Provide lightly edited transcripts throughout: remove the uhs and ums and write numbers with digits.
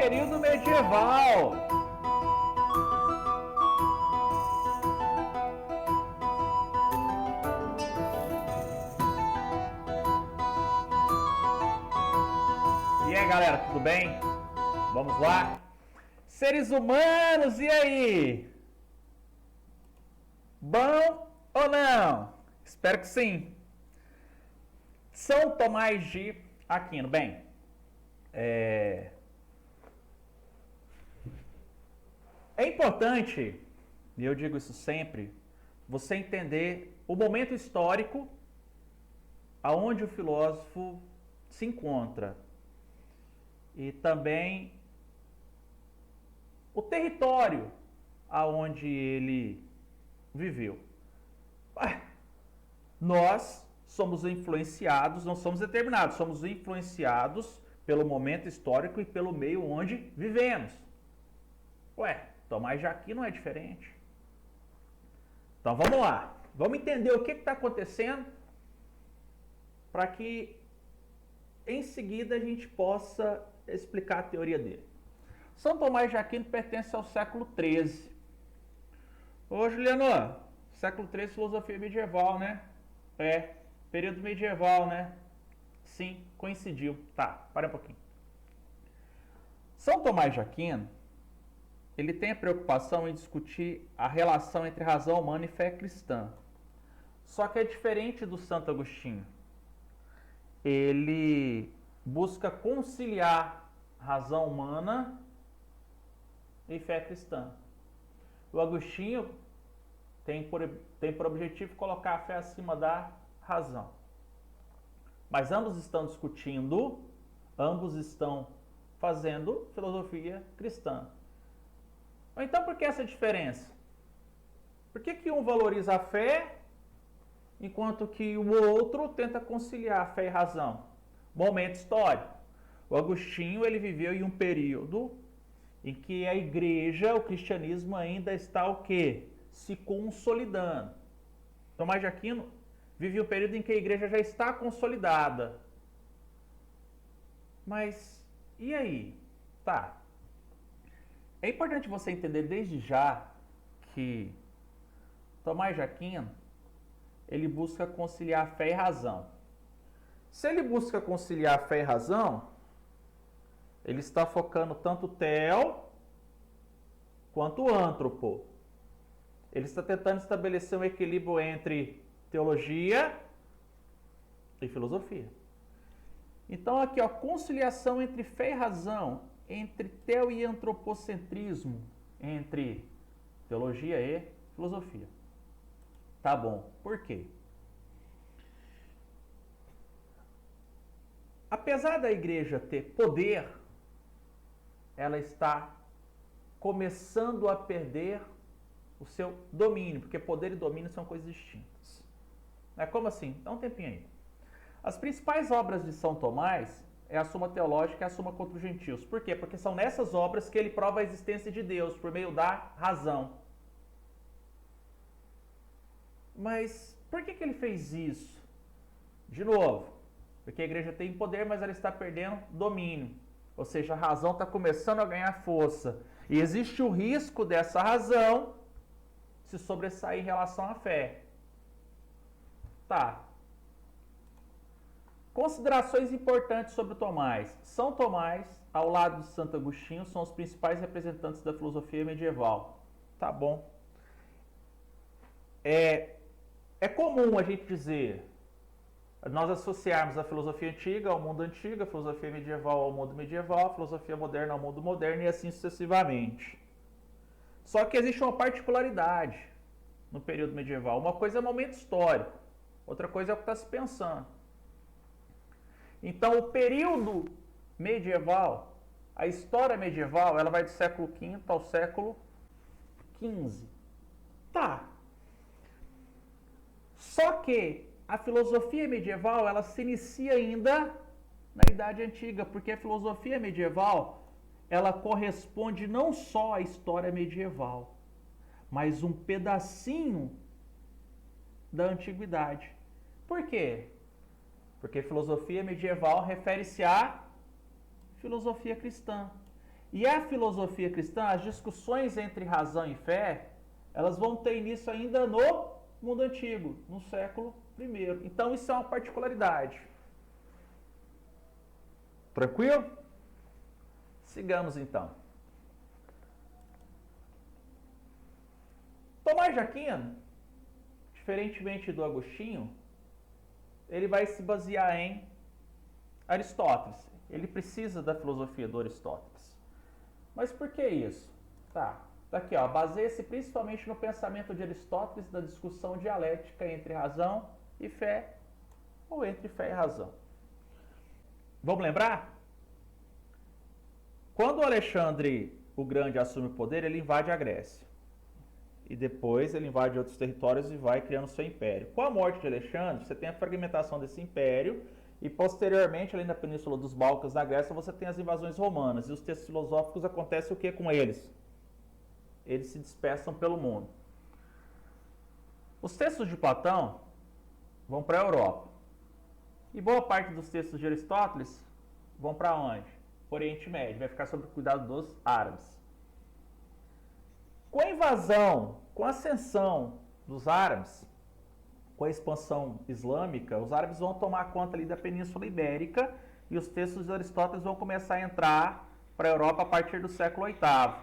período medieval. E aí, galera, tudo bem? Vamos lá? Seres humanos, e aí? Bom ou não? Espero que sim. São Tomás de Aquino. Bem, é importante, e eu digo isso sempre, você entender o momento histórico aonde o filósofo se encontra e também o território aonde ele viveu. Nós somos influenciados, não somos determinados, somos influenciados pelo momento histórico e pelo meio onde vivemos. Tomás de Aquino não é diferente. Então vamos lá, vamos entender o que está acontecendo para que em seguida a gente possa explicar a teoria dele. São Tomás de Aquino pertence ao século XIII. Ô Juliano, século XIII, filosofia medieval, né? Período medieval, né? Sim, coincidiu. Tá, para um pouquinho. São Tomás de Aquino, ele tem a preocupação em discutir a relação entre razão humana e fé cristã. Só que é diferente do Santo Agostinho. Ele busca conciliar razão humana e fé cristã. O Agostinho tem por objetivo colocar a fé acima da razão. Mas ambos estão discutindo, ambos estão fazendo filosofia cristã. Então, por que essa diferença? Por que um valoriza a fé, enquanto que o outro tenta conciliar fé e razão? Momento histórico. O Agostinho, ele viveu em um período em que a igreja, o cristianismo ainda está o quê? Se consolidando. Tomás de Aquino vive um período em que a igreja já está consolidada. Mas, e aí? Tá. É importante você entender desde já que Tomás de Aquino, ele busca conciliar fé e razão. Se ele busca conciliar fé e razão, ele está focando tanto o theo quanto o antropo. Ele está tentando estabelecer um equilíbrio entre teologia e filosofia. Então aqui, ó, conciliação entre fé e razão, entre theo e antropocentrismo, entre teologia e filosofia. Tá bom, por quê? Apesar da igreja ter poder, ela está começando a perder o seu domínio, porque poder e domínio são coisas distintas. Como assim? Dá um tempinho aí. As principais obras de São Tomás é a Suma Teológica e a Suma contra os Gentios. Por quê? Porque são nessas obras que ele prova a existência de Deus por meio da razão. Mas por que ele fez isso? De novo, porque a igreja tem poder, mas ela está perdendo domínio. Ou seja, a razão está começando a ganhar força. E existe o risco dessa razão se sobressair em relação à fé. Tá. Considerações importantes sobre Tomás. São Tomás, ao lado de Santo Agostinho, são os principais representantes da filosofia medieval. Tá bom. É comum a gente dizer, nós associarmos a filosofia antiga ao mundo antigo, a filosofia medieval ao mundo medieval, a filosofia moderna ao mundo moderno e assim sucessivamente. Só que existe uma particularidade no período medieval. Uma coisa é o momento histórico, outra coisa é o que está se pensando. Então, o período medieval, a história medieval, ela vai do século V ao século XV. Tá. Só que a filosofia medieval, ela se inicia ainda na Idade Antiga, porque a filosofia medieval, ela corresponde não só à história medieval, mas um pedacinho da antiguidade. Por quê? Porque filosofia medieval refere-se à filosofia cristã. E a filosofia cristã, as discussões entre razão e fé, elas vão ter início ainda no mundo antigo, no século I. Então isso é uma particularidade. Tranquilo? Sigamos então. Tomás de Aquino, diferentemente do Agostinho, ele vai se basear em Aristóteles. Ele precisa da filosofia do Aristóteles. Mas por que isso? Tá aqui, ó, baseia-se principalmente no pensamento de Aristóteles da discussão dialética entre razão e fé, ou entre fé e razão. Vamos lembrar? Quando Alexandre o Grande assume o poder, ele invade a Grécia. E depois ele invade outros territórios e vai criando seu império. Com a morte de Alexandre, você tem a fragmentação desse império e posteriormente, ali na Península dos Balcãs, na Grécia, você tem as invasões romanas. E os textos filosóficos acontecem o que com eles? Eles se dispersam pelo mundo. Os textos de Platão vão para a Europa. E boa parte dos textos de Aristóteles vão para onde? Oriente Médio. Vai ficar sob o cuidado dos árabes. Com a invasão, com a ascensão dos árabes, com a expansão islâmica, os árabes vão tomar conta ali da Península Ibérica e os textos de Aristóteles vão começar a entrar para a Europa a partir do século VIII.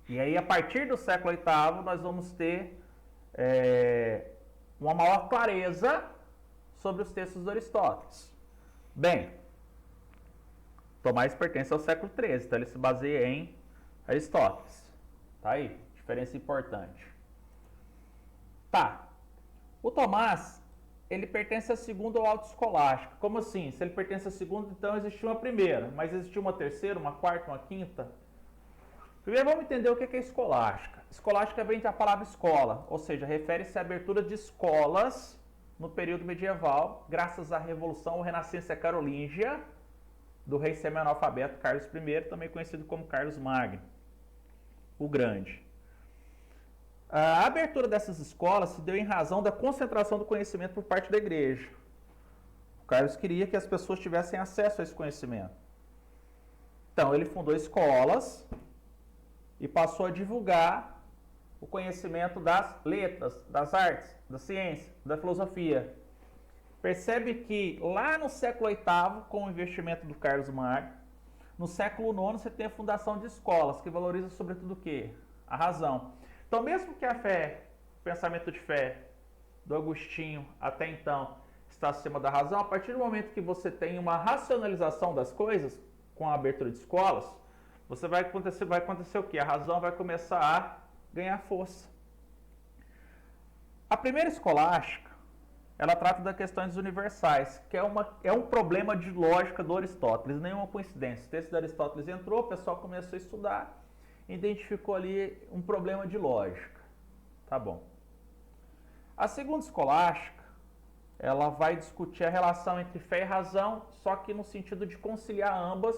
E aí, a partir do século VIII, nós vamos ter uma maior clareza sobre os textos de Aristóteles. Bem, Tomás pertence ao século XIII, então ele se baseia em Aristóteles. Tá aí, diferença importante. Tá, o Tomás, ele pertence à segunda ou autoescolástica. Como assim? Se ele pertence à segunda, então existiu uma primeira, mas existiu uma terceira, uma quarta, uma quinta? Primeiro vamos entender o que é escolástica. Escolástica vem da palavra escola, ou seja, refere-se à abertura de escolas no período medieval, graças à Revolução ou Renascença Carolíngia, do rei semi-analfabeto Carlos I, também conhecido como Carlos Magno, o Grande. A abertura dessas escolas se deu em razão da concentração do conhecimento por parte da igreja. O Carlos queria que as pessoas tivessem acesso a esse conhecimento. Então, ele fundou escolas e passou a divulgar o conhecimento das letras, das artes, da ciência, da filosofia. Percebe que lá no século VIII, com o investimento do Carlos Magno, no século IX você tem a fundação de escolas, que valoriza sobretudo o quê? A razão. Então, mesmo que a fé, o pensamento de fé do Agostinho até então está acima da razão, a partir do momento que você tem uma racionalização das coisas, com a abertura de escolas, vai acontecer o quê? A razão vai começar a ganhar força. A primeira escolástica, ela trata das questões universais, que é um problema de lógica do Aristóteles, nenhuma coincidência. O texto de Aristóteles entrou, o pessoal começou a estudar, identificou ali um problema de lógica. Tá bom. A segunda escolástica, ela vai discutir a relação entre fé e razão, só que no sentido de conciliar ambas,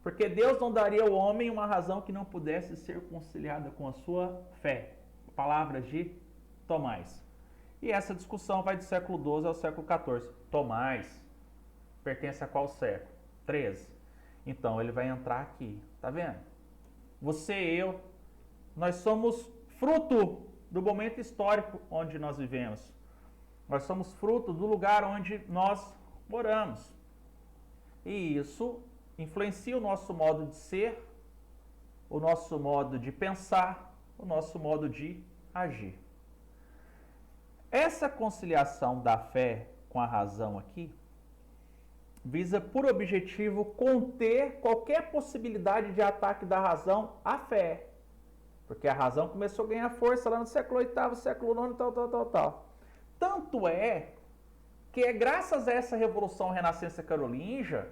porque Deus não daria ao homem uma razão que não pudesse ser conciliada com a sua fé. Palavras de Tomás. E essa discussão vai do século XII ao século XIV. Tomás pertence a qual século? XIII. Então ele vai entrar aqui. Tá vendo? Você e eu, nós somos fruto do momento histórico onde nós vivemos. Nós somos fruto do lugar onde nós moramos. E isso influencia o nosso modo de ser, o nosso modo de pensar, o nosso modo de agir. Essa conciliação da fé com a razão aqui visa por objetivo conter qualquer possibilidade de ataque da razão à fé. Porque a razão começou a ganhar força lá no século VIII, século IX, tal. Tanto é que é graças a essa Revolução Renascença Carolíngia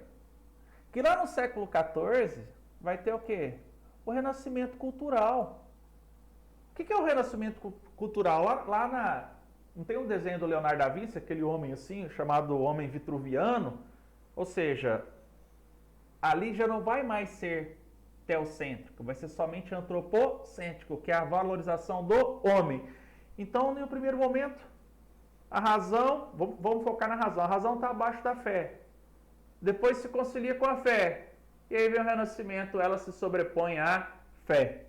que lá no século XIV vai ter o quê? O renascimento cultural. O que é o renascimento cultural? Não tem um desenho do Leonardo da Vinci, aquele homem assim, chamado homem vitruviano? Ou seja, ali já não vai mais ser teocêntrico, vai ser somente antropocêntrico, que é a valorização do homem. Então, no primeiro momento, a razão, vamos focar na razão, a razão está abaixo da fé. Depois se concilia com a fé. E aí vem o renascimento, ela se sobrepõe à fé.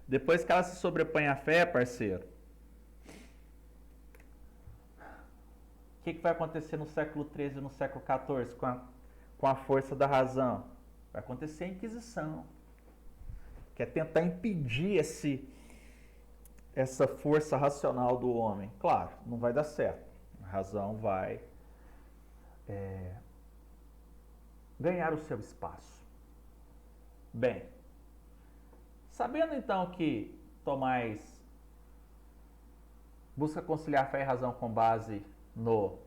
Depois que ela se sobrepõe à fé, parceiro, o que vai acontecer no século XIII e no século XIV com a força da razão? Vai acontecer a Inquisição, que é tentar impedir essa força racional do homem. Claro, não vai dar certo. A razão vai ganhar o seu espaço. Bem, sabendo então que Tomás busca conciliar fé e razão com base no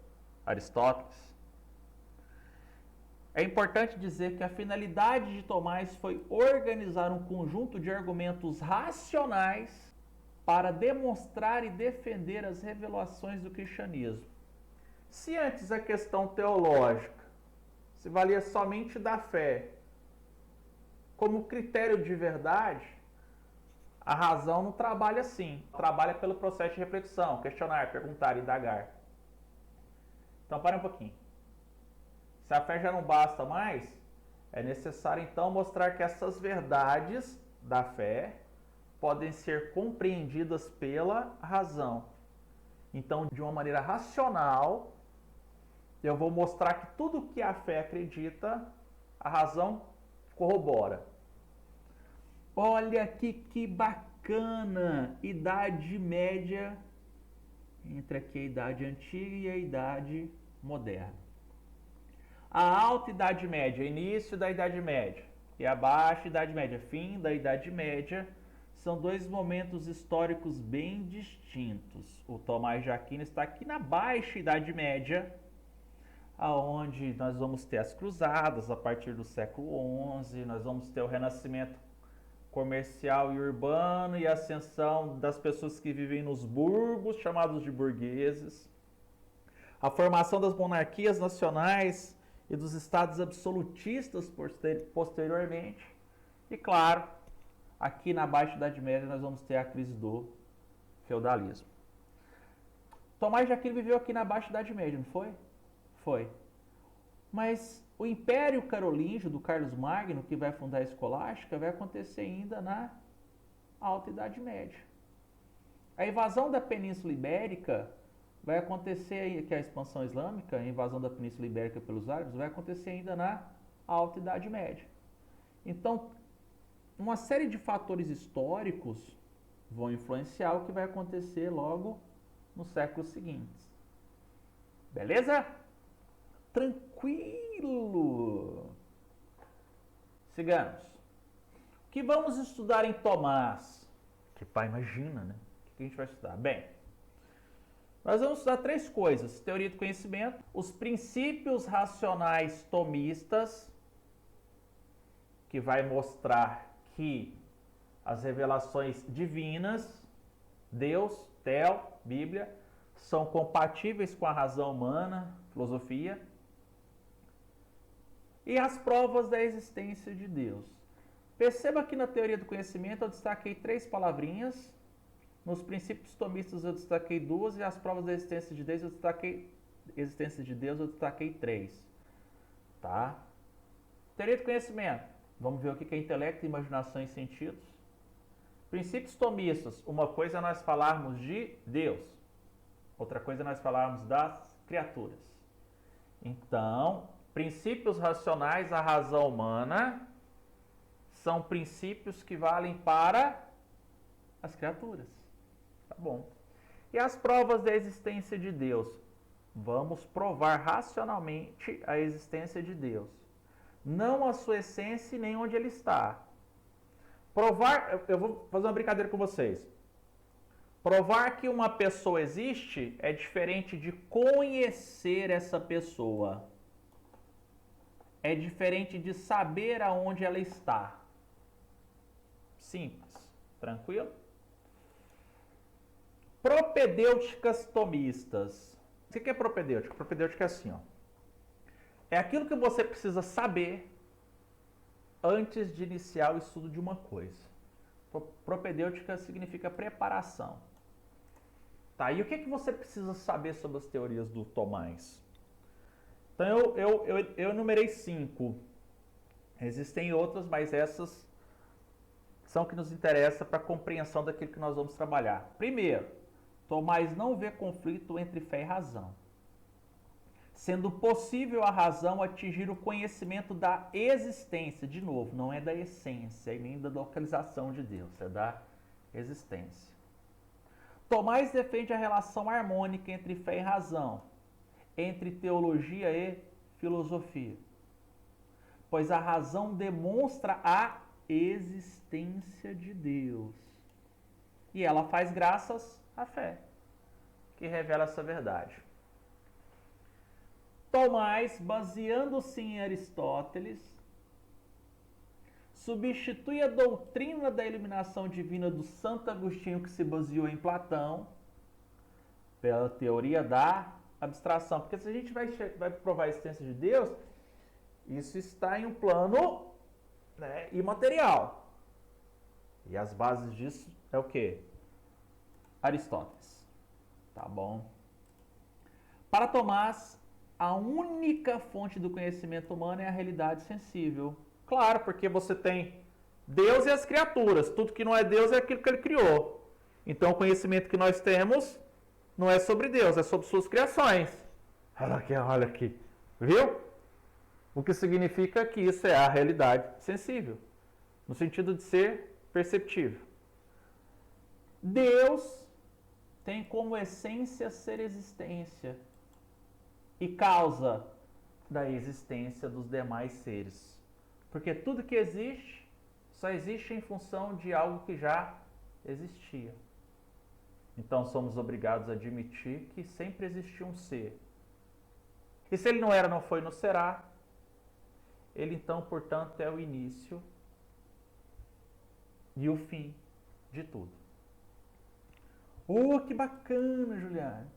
Aristóteles, é importante dizer que a finalidade de Tomás foi organizar um conjunto de argumentos racionais para demonstrar e defender as revelações do cristianismo. Se antes a questão teológica se valia somente da fé como critério de verdade, a razão não trabalha assim. Trabalha pelo processo de reflexão, questionar, perguntar, indagar. Então, para um pouquinho. Se a fé já não basta mais, é necessário então mostrar que essas verdades da fé podem ser compreendidas pela razão. Então, de uma maneira racional, eu vou mostrar que tudo que a fé acredita, a razão corrobora. Olha aqui que bacana! Idade Média, entre aqui a Idade Antiga e a Idade Moderna. A Alta Idade Média, início da Idade Média, e a Baixa Idade Média, fim da Idade Média, são dois momentos históricos bem distintos. O Tomás de Aquino está aqui na Baixa Idade Média, aonde nós vamos ter as cruzadas a partir do século XI, nós vamos ter o renascimento comercial e urbano e a ascensão das pessoas que vivem nos burgos, chamados de burgueses, a formação das monarquias nacionais e dos estados absolutistas posteriormente. E claro, aqui na Baixa Idade Média nós vamos ter a crise do feudalismo. Tomás de Aquino viveu aqui na Baixa Idade Média, não foi? Foi. Mas o Império Carolíngio do Carlos Magno, que vai fundar a Escolástica, vai acontecer ainda na Alta Idade Média. A invasão da Península Ibérica vai acontecer, que é a expansão islâmica, a invasão da Península Ibérica pelos árabes, vai acontecer ainda na Alta Idade Média. Então, uma série de fatores históricos vão influenciar o que vai acontecer logo nos séculos seguintes. Beleza? Tranquilo! Sigamos. O que vamos estudar em Tomás? Que pai, imagina, né? O que a gente vai estudar? Bem, nós vamos estudar três coisas: teoria do conhecimento, os princípios racionais tomistas, que vai mostrar que as revelações divinas, Deus, Theo, Bíblia, são compatíveis com a razão humana, filosofia, e as provas da existência de Deus. Perceba que na teoria do conhecimento eu destaquei três palavrinhas. Nos princípios tomistas eu destaquei duas, e as provas da existência de Deus eu destaquei três. Tá? Teoria do conhecimento. Vamos ver o que é intelecto, imaginação e sentidos. Princípios tomistas. Uma coisa é nós falarmos de Deus. Outra coisa é nós falarmos das criaturas. Então, princípios racionais, a razão humana, são princípios que valem para as criaturas. Tá bom. E as provas da existência de Deus? Vamos provar racionalmente a existência de Deus. Não a sua essência e nem onde ele está. Provar, eu vou fazer uma brincadeira com vocês. Provar que uma pessoa existe é diferente de conhecer essa pessoa. É diferente de saber aonde ela está. Simples. Tranquilo? Propedêuticas tomistas. O que é propedêutica? Propedêutica é assim, ó. É aquilo que você precisa saber antes de iniciar o estudo de uma coisa. Propedêutica significa preparação. Tá, e o que você precisa saber sobre as teorias do Tomás? Então eu enumerei 5. Existem outras, mas essas são que nos interessam para a compreensão daquilo que nós vamos trabalhar. Primeiro, Tomás não vê conflito entre fé e razão, sendo possível a razão atingir o conhecimento da existência, de novo, não é da essência e nem da localização de Deus, é da existência. Tomás defende a relação harmônica entre fé e razão, entre teologia e filosofia, pois a razão demonstra a existência de Deus e ela faz graças à fé, que revela essa verdade. Tomás, baseando-se em Aristóteles, substitui a doutrina da iluminação divina do Santo Agostinho, que se baseou em Platão, pela teoria da abstração. Porque se a gente vai provar a existência de Deus, isso está em um plano, né, imaterial. E as bases disso é o quê? Aristóteles. Tá bom? Para Tomás, a única fonte do conhecimento humano é a realidade sensível. Claro, porque você tem Deus e as criaturas. Tudo que não é Deus é aquilo que ele criou. Então o conhecimento que nós temos não é sobre Deus, é sobre suas criações. Olha aqui. Viu? O que significa que isso é a realidade sensível, no sentido de ser perceptível. Deus tem como essência ser existência e causa da existência dos demais seres. Porque tudo que existe, só existe em função de algo que já existia. Então somos obrigados a admitir que sempre existiu um ser. E se ele não era, não foi, não será, ele então, portanto, é o início e o fim de tudo. Que bacana, Juliane!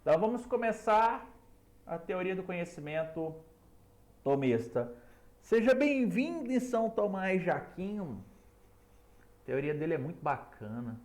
Então vamos começar a teoria do conhecimento tomista. Seja bem-vindo em São Tomás de Aquino. A teoria dele é muito bacana.